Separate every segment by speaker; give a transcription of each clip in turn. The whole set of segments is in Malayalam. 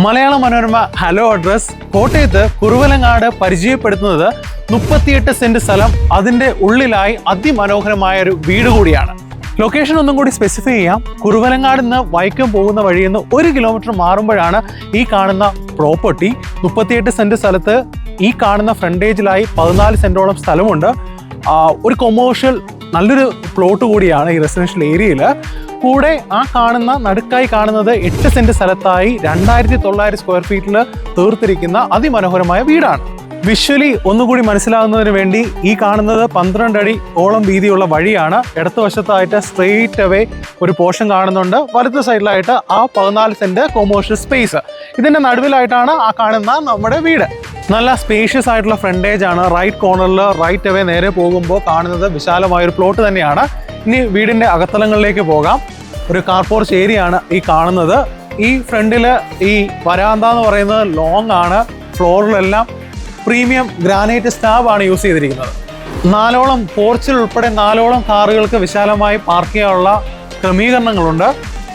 Speaker 1: മലയാള മനോരമ ഹലോ അഡ്രസ് കോട്ടയത്ത് കുറുവലങ്ങാട് പരിചയപ്പെടുത്തുന്നത് 38 സെന്റ് സ്ഥലം അതിൻ്റെ ഉള്ളിലായി അതിമനോഹരമായ ഒരു വീട് കൂടിയാണ്. ലൊക്കേഷൻ ഒന്നും കൂടി സ്പെസിഫൈ ചെയ്യാം. കുറുവലങ്ങാട് നിന്ന് വൈക്കം പോകുന്ന വഴിയിൽ നിന്ന് 1 കിലോമീറ്റർ മാറുമ്പോഴാണ് ഈ കാണുന്ന പ്രോപ്പർട്ടി. 38 സെന്റ് സ്ഥലത്ത് ഈ കാണുന്ന ഫ്രണ്ടേജിലായി 14 സെന്റോളം സ്ഥലമുണ്ട്. ഒരു കൊമേഴ്ഷ്യൽ നല്ലൊരു പ്ലോട്ട് കൂടിയാണ് ഈ റെസിഡൻഷ്യൽ ഏരിയയിൽ. കൂടെ ആ കാണുന്ന നടുക്കായി കാണുന്നത് 8 സെന്റ് സ്ഥലത്തായി 2900 സ്ക്വയർ ഫീറ്റിൽ തീർത്തിരിക്കുന്ന അതിമനോഹരമായ വീടാണ്. വിഷ്വലി ഒന്നുകൂടി മനസ്സിലാകുന്നതിന് വേണ്ടി ഈ കാണുന്നത് 12 അടി ഓളം വീതിയുള്ള വഴിയാണ്. ഇടത്ത് വശത്തായിട്ട് സ്ട്രെയിറ്റ് അവേ ഒരു പോർഷൻ കാണുന്നുണ്ട്. വലത്ത് സൈഡിലായിട്ട് ആ 14 സെന്റ് കൊമേഴ്ഷ്യൽ സ്പേസ്. ഇതിന്റെ നടുവിലായിട്ടാണ് ആ കാണുന്ന നമ്മുടെ വീട്. നല്ല സ്പേഷ്യസ് ആയിട്ടുള്ള ഫ്രണ്ടേജ് ആണ്. റൈറ്റ് കോർണറിൽ റൈറ്റ് അവേ നേരെ പോകുമ്പോൾ കാണുന്നത് വിശാലമായൊരു പ്ലോട്ട് തന്നെയാണ്. ഇനി വീടിന്റെ അകത്തളങ്ങളിലേക്ക് പോകാം. ഒരു കാർ പോർച്ച് ഏരിയ ആണ് ഈ കാണുന്നത്. ഈ ഫ്രണ്ടില് ഈ വരാന്ത എന്ന് പറയുന്നത് ലോങ് ആണ്. ഫ്ലോറിലെല്ലാം പ്രീമിയം ഗ്രാനൈറ്റ് സ്ലാബാണ് യൂസ് ചെയ്തിരിക്കുന്നത്. 4ഓളം പോർച്ചിൽ ഉൾപ്പെടെ 4ഓളം കാറുകൾക്ക് വിശാലമായി പാർക്ക് ചെയ്യാനുള്ള ക്രമീകരണങ്ങളുണ്ട്.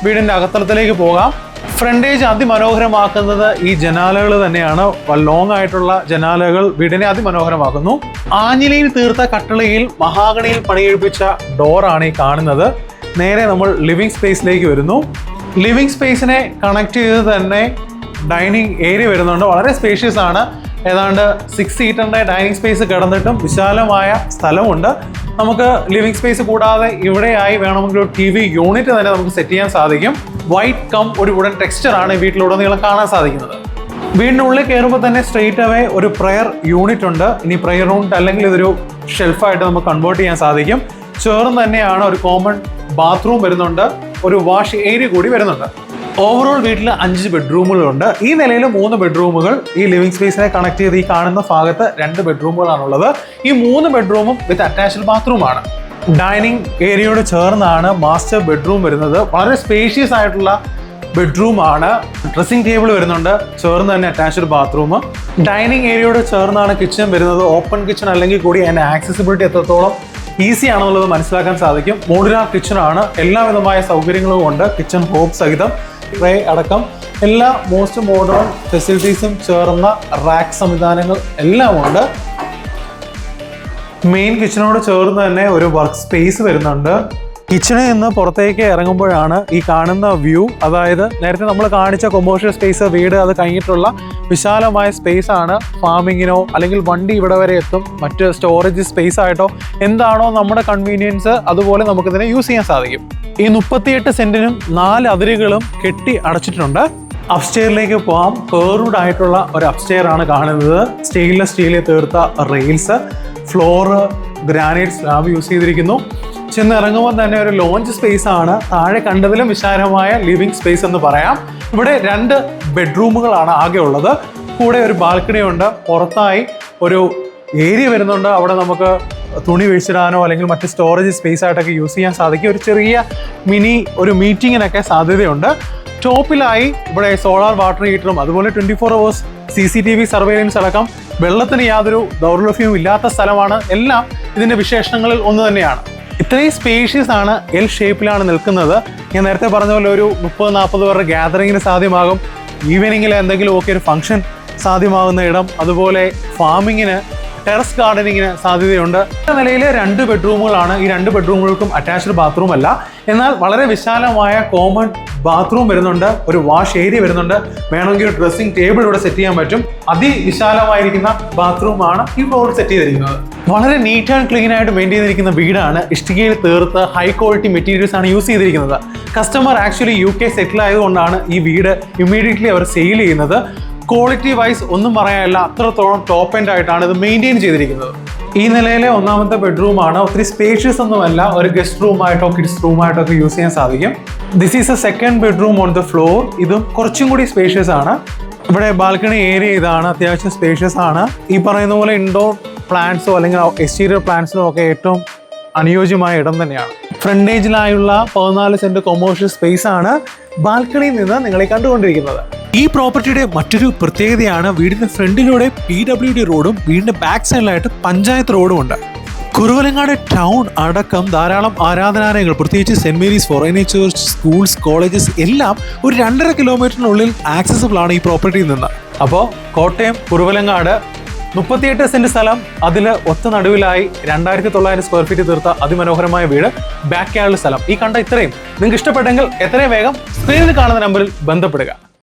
Speaker 1: വീടിന്റെ അകത്തളത്തിലേക്ക് പോകാം. ഫ്രണ്ടേജ് അതിമനോഹരമാക്കുന്നത് ഈ ജനാലകൾ തന്നെയാണ്. ലോങ് ആയിട്ടുള്ള ജനാലകൾ വീടിനെ അതിമനോഹരമാക്കുന്നു. ആഞ്ഞിലിയിൽ തീർത്ത കട്ടളയിൽ മഹാഗണിയിൽ പണിയെടുപ്പിച്ച ഡോറാണ് ഈ കാണുന്നത്. നേരെ നമ്മൾ ലിവിംഗ് സ്പേസിലേക്ക് വരുന്നു. ലിവിംഗ് സ്പേസിനെ കണക്ട് ചെയ്ത് തന്നെ ഡൈനിങ് ഏരിയ വരുന്നുണ്ട്. വളരെ സ്പേഷ്യസ് ആണ്. ഏതാണ്ട് 6 സീറ്ററിന്റെ ഡൈനിങ് സ്പേസ് കിടന്നിട്ടും വിശാലമായ സ്ഥലമുണ്ട്. നമുക്ക് ലിവിംഗ് സ്പേസ് കൂടാതെ ഇവിടെയായി വേണമെങ്കിൽ ഒരു TV യൂണിറ്റ് തന്നെ നമുക്ക് സെറ്റ് ചെയ്യാൻ സാധിക്കും. വൈറ്റ് കം ഒരു വുഡൻ ടെക്സ്ചർ ആണ് ഈ വീട്ടിലുടനീളം കാണാൻ സാധിക്കുന്നത്. വീടിനുള്ളിൽ കയറുമ്പോൾ തന്നെ സ്ട്രെയിറ്റ് അവേ ഒരു പ്രെയർ യൂണിറ്റ് ഉണ്ട്. ഇനി പ്രെയർ യൂണിറ്റ് അല്ലെങ്കിൽ ഇതൊരു ഷെൽഫായിട്ട് നമുക്ക് കൺവേർട്ട് ചെയ്യാൻ സാധിക്കും. ചേർന്ന് തന്നെയാണ് ഒരു കോമൺ ബാത്റൂം വരുന്നുണ്ട്. ഒരു വാഷ് ഏരിയ കൂടി വരുന്നുണ്ട്. ഓവറോൾ വീട്ടിൽ 5 ബെഡ്റൂമുകളുണ്ട്. ഈ നിലയിൽ 3 ബെഡ്റൂമുകൾ ഈ ലിവിംഗ് സ്പേസിനെ കണക്ട് ചെയ്ത് ഈ കാണുന്ന ഭാഗത്ത് 2 ബെഡ്റൂമുകളാണുള്ളത്. ഈ 3 ബെഡ്റൂമും വിത്ത് അറ്റാച്ച്ഡ് ബാത്റൂമാണ്. ഡൈനിങ് ഏരിയയോട് ചേർന്നാണ് മാസ്റ്റർ ബെഡ്റൂം വരുന്നത്. വളരെ സ്പേഷ്യസ് ആയിട്ടുള്ള ബെഡ്റൂം ആണ്. ഡ്രസ്സിംഗ് ടേബിൾ വരുന്നുണ്ട്. ചേർന്ന് തന്നെ അറ്റാച്ച്ഡ് ബാത്റൂം. ഡൈനിങ് ഏരിയയോട് ചേർന്നാണ് കിച്ചൺ വരുന്നത്. ഓപ്പൺ കിച്ചൺ അല്ലെങ്കിൽ കൂടി അതിൻ്റെ ആക്സസിബിലിറ്റി എത്രത്തോളം ഈസി ആണെന്നുള്ളത് മനസ്സിലാക്കാൻ സാധിക്കും. മോഡുലാർ കിച്ചൺ ആണ്. എല്ലാവിധമായ സൗകര്യങ്ങളും ഉണ്ട്. കിച്ചൺ ഹോബ് സഹിതം ട്രേ അടക്കം എല്ലാ മോസ്റ്റ് മോഡേൺ ഫെസിലിറ്റീസും ചേർന്ന റാക്ക് സംവിധാനങ്ങൾ എല്ലാം ഉണ്ട്. മെയിൻ കിച്ചണോട് ചേർന്ന് തന്നെ ഒരു വർക്ക് സ്പേസ് വരുന്നുണ്ട്. കിച്ചണിൽ നിന്ന് പുറത്തേക്ക് ഇറങ്ങുമ്പോഴാണ് ഈ കാണുന്ന വ്യൂ. അതായത് നേരത്തെ നമ്മൾ കാണിച്ച കൊമേഴ്ഷ്യൽ സ്പേസ് വീട് അത് കഴിഞ്ഞിട്ടുള്ള വിശാലമായ സ്പേസ് ആണ്. ഫാമിങ്ങിനോ അല്ലെങ്കിൽ വണ്ടി ഇവിടെ വരെ എത്തും. മറ്റ് സ്റ്റോറേജ് സ്പേസ് ആയിട്ടോ എന്താണോ നമ്മുടെ കൺവീനിയൻസ് അതുപോലെ നമുക്കിതിനെ യൂസ് ചെയ്യാൻ സാധിക്കും. ഈ 38 സെന്റിനും 4 അതിരുകളും കെട്ടി അടച്ചിട്ടുണ്ട്. അപ്സ്റ്റെയറിലേക്ക് പോകാം. കർവ്ഡ് ആയിട്ടുള്ള ഒരു അപ്സ്റ്റെയർ ആണ് കാണുന്നത്. സ്റ്റെയിൻലെസ് സ്റ്റീലിൽ തീർത്ത rails, floor granite slab use ചെയ്തിരിക്കുന്നു. ചെന്നിറങ്ങുമ്പോൾ തന്നെ ഒരു ലോഞ്ച് സ്പേസ് ആണ്. താഴെ കണ്ടതിലും വിശാലമായ ലിവിംഗ് സ്പേസ് എന്ന് പറയാം. ഇവിടെ 2 ബെഡ്റൂമുകളാണ് ആകെ ഉള്ളത്. കൂടെ ഒരു ബാൽക്കണി ഉണ്ട്. പുറത്തായി ഒരു ഏരിയ വരുന്നുണ്ട്. അവിടെ നമുക്ക് തുണി വിരിച്ചിടാനോ അല്ലെങ്കിൽ മറ്റ് സ്റ്റോറേജ് സ്പേസ് ആയിട്ടൊക്കെ യൂസ് ചെയ്യാൻ സാധിക്കും. ഒരു ചെറിയ ഒരു മീറ്റിങ്ങിനൊക്കെ സാധ്യതയുണ്ട്. ടോപ്പിലായി ഇവിടെ സോളാർ വാട്ടർ ഹീറ്ററും അതുപോലെ 24 hours CCTV സർവൈലൻസ് അടക്കം വെള്ളത്തിന് യാതൊരു ദൗർലഭ്യവും ഇല്ലാത്ത സ്ഥലമാണ്. എല്ലാം ഇതിൻ്റെ വിശേഷണങ്ങളിൽ ഒന്ന് തന്നെയാണ്. ഇത്രയും സ്പേഷ്യസ് ആണ്. L ഷേപ്പിലാണ് നിൽക്കുന്നത്. ഞാൻ നേരത്തെ പറഞ്ഞ പോലെ ഒരു 30-40 പേരുടെ ഗ്യാതറിങ്ങിന് സാധ്യമാകും. ഈവനിങ്ങിൽ എന്തെങ്കിലുമൊക്കെ ഒരു ഫംഗ്ഷൻ സാധ്യമാകുന്ന ഇടം. അതുപോലെ ഫാമിങ്ങിന്, ടെറസ് ഗാർഡനിങ്ങിന് സാധ്യതയുണ്ട്. നിലയിൽ 2 ബെഡ്റൂമുകളാണ്. ഈ 2 ബെഡ്റൂമുകൾക്കും അറ്റാച്ച്ഡ് ബാത്റൂം അല്ല. എന്നാൽ വളരെ വിശാലമായ കോമൺ ബാത്റൂം വരുന്നുണ്ട്. ഒരു വാഷ് ഏരിയ വരുന്നുണ്ട്. വേണമെങ്കിൽ ഒരു ഡ്രസ്സിംഗ് ടേബിൾ ഇവിടെ സെറ്റ് ചെയ്യാൻ പറ്റും. അതിവിശാലമായിരിക്കുന്ന ബാത്റൂമാണ് ഈ ഫ്ലോറിൽ സെറ്റ് ചെയ്തിരിക്കുന്നത്. വളരെ നീറ്റ് ആൻഡ് ക്ലീൻ ആയിട്ട് മെയിൻറ്റെയിൻ ചെയ്തിരിക്കുന്ന വീടാണ്. ഇഷ്ടികയിൽ തീർത്ത് ഹൈ ക്വാളിറ്റി മെറ്റീരിയൽസ് ആണ് യൂസ് ചെയ്തിരിക്കുന്നത്. കസ്റ്റമർ ആക്ച്വലി UK സെറ്റിൽ ആയതുകൊണ്ടാണ് ഈ വീട് ഇമ്മീഡിയറ്റ്ലി അവർ സെയിൽ ചെയ്യുന്നത്. ക്വാളിറ്റി വൈസ് ഒന്നും പറയാനില്ല. അത്രത്തോളം ടോപ്പ് എൻഡ് ആയിട്ടാണ് ഇത് മെയിൻറ്റെയിൻ ചെയ്തിരിക്കുന്നത്. ഈ നിലയിലെ 1ാമത്തെ ബെഡ്റൂമാണ്. ഒത്തിരി സ്പേഷ്യസ് ഒന്നുമല്ല. ഒരു ഗസ്റ്റ് റൂമായിട്ടോ കിഡ്സ് റൂമായിട്ടോ ഒക്കെ യൂസ് ചെയ്യാൻ സാധിക്കും. This is A 2nd bedroom on the floor. ഇതും കുറച്ചും കൂടി സ്പേഷ്യസ് ആണ്. ഇവിടെ ബാൽക്കണി ഏരിയ ഇതാണ്. അത്യാവശ്യം സ്പേഷ്യസ് ആണ്. ഈ പറയുന്ന പോലെ ഇൻഡോർ പ്ലാന്റ്സോ അല്ലെങ്കിൽ എക്സ്റ്റീരിയർ പ്ലാന്റ്സിനോ ഒക്കെ ഏറ്റവും അനുയോജ്യമായ ഇടം തന്നെയാണ്. ഫ്രണ്ടേജിലായുള്ള 14 സെന്റ് കൊമേഴ്ഷ്യൽ സ്പേസ് ആണ് ബാൽക്കണിയിൽ നിന്ന് നിങ്ങളെ കണ്ടുകൊണ്ടിരിക്കുന്നത്. ഈ പ്രോപ്പർട്ടിയുടെ മറ്റൊരു പ്രത്യേകതയാണ് വീടിന്റെ ഫ്രണ്ടിലൂടെ PWD റോഡും വീടിന്റെ ബാക്ക് സൈഡിലായിട്ട് പഞ്ചായത്ത് റോഡും ഉണ്ട്. കുറുവലങ്ങാട് ടൗൺ അടക്കം ധാരാളം ആരാധനാലയങ്ങൾ, പ്രത്യേകിച്ച് Saint Mary's Forane Church, schools, colleges എല്ലാം ഒരു 2.5 കിലോമീറ്ററിനുള്ളിൽ ആക്സസിബിൾ ആണ് ഈ പ്രോപ്പർട്ടിയിൽ നിന്ന്. അപ്പോൾ കോട്ടയം കുറുവലങ്ങാട് 38 സെന്റ് സ്ഥലം, അതിൽ ഒത്ത നടുവിലായി 2900 സ്ക്വയർ ഫീറ്റ് തീർത്ത അതിമനോഹരമായ വീട്, ബാക്ക് യാർഡിൽ സ്ഥലം. ഈ കണ്ട ഇത്രയും നിങ്ങൾക്ക് ഇഷ്ടപ്പെട്ടെങ്കിൽ എത്രയും വേഗം സ്ക്രീനിൽ കാണുന്ന നമ്പറിൽ ബന്ധപ്പെടുക.